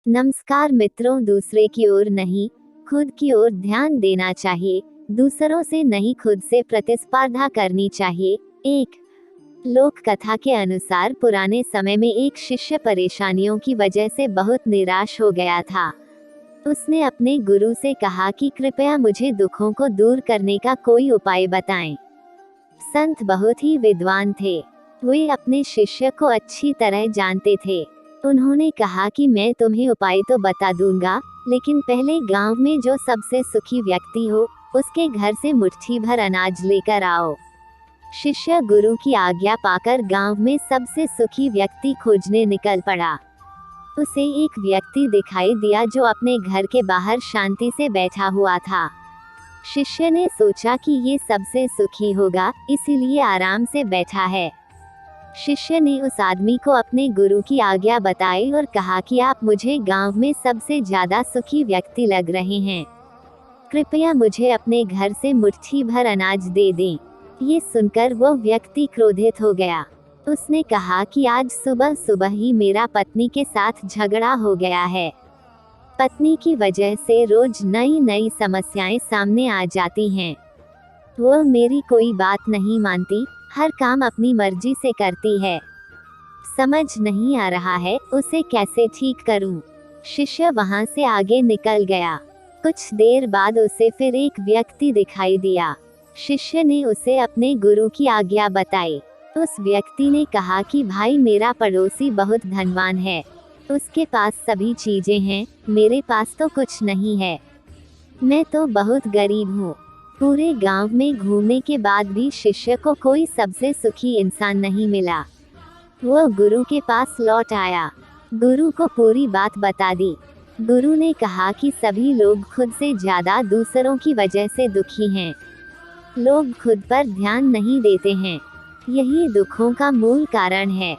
नमस्कार मित्रों, दूसरे की ओर नहीं, खुद की ओर ध्यान देना चाहिए। दूसरों से नहीं, खुद से प्रतिस्पर्धा करनी चाहिए। एक लोक कथा के अनुसार पुराने समय में एक शिष्य परेशानियों की वजह से बहुत निराश हो गया था। उसने अपने गुरु से कहा कि कृपया मुझे दुखों को दूर करने का कोई उपाय बताएं। संत बहुत ही विद्वान थे। वे अपने शिष्य को अच्छी तरह जानते थे। उन्होंने कहा कि मैं तुम्हें उपाय तो बता दूंगा, लेकिन पहले गांव में जो सबसे सुखी व्यक्ति हो, उसके घर से मुट्ठी भर अनाज लेकर आओ। शिष्य गुरु की आज्ञा पाकर गांव में सबसे सुखी व्यक्ति खोजने निकल पड़ा। उसे एक व्यक्ति दिखाई दिया जो अपने घर के बाहर शांति से बैठा हुआ था। शिष्य ने सोचा कि ये सबसे सुखी होगा, इसीलिए आराम से बैठा है। शिष्य ने उस आदमी को अपने गुरु की आज्ञा बताई और कहा कि आप मुझे गांव में सबसे ज्यादा सुखी व्यक्ति लग रहे हैं। कृपया मुझे अपने घर से मुट्ठी भर अनाज दे दें। ये सुनकर वो व्यक्ति क्रोधित हो गया। उसने कहा कि आज सुबह सुबह ही मेरा पत्नी के साथ झगड़ा हो गया है। पत्नी की वजह से रोज नई नई समस्याएं सामने आ जाती हैं। वो मेरी कोई बात नहीं मानती, हर काम अपनी मर्जी से करती है। समझ नहीं आ रहा है उसे कैसे ठीक करूं। शिष्य वहां से आगे निकल गया। कुछ देर बाद उसे फिर एक व्यक्ति दिखाई दिया। शिष्य ने उसे अपने गुरु की आज्ञा बताई। उस व्यक्ति ने कहा कि भाई, मेरा पड़ोसी बहुत धनवान है, उसके पास सभी चीजें हैं, मेरे पास तो कुछ नहीं है। मैं तो बहुत गरीब हूँ। पूरे गांव में घूमने के बाद भी शिष्य को कोई सबसे सुखी इंसान नहीं मिला। वो गुरु के पास लौट आया। गुरु को पूरी बात बता दी। गुरु ने कहा कि सभी लोग खुद से ज्यादा दूसरों की वजह से दुखी हैं। लोग खुद पर ध्यान नहीं देते हैं। यही दुखों का मूल कारण है।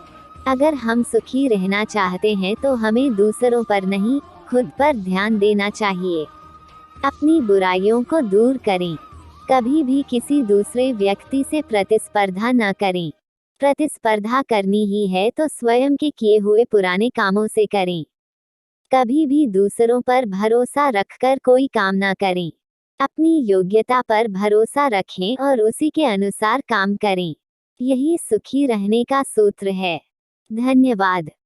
अगर हम सुखी रहना चाहते हैं तो हमें दूसरों पर नहीं, खुद पर ध्यान देना चाहिए। अपनी बुराइयों को दूर करें। कभी भी किसी दूसरे व्यक्ति से प्रतिस्पर्धा न करें। प्रतिस्पर्धा करनी ही है तो स्वयं के किए हुए पुराने कामों से करें। कभी भी दूसरों पर भरोसा रखकर कोई काम न करें। अपनी योग्यता पर भरोसा रखें और उसी के अनुसार काम करें। यही सुखी रहने का सूत्र है। धन्यवाद।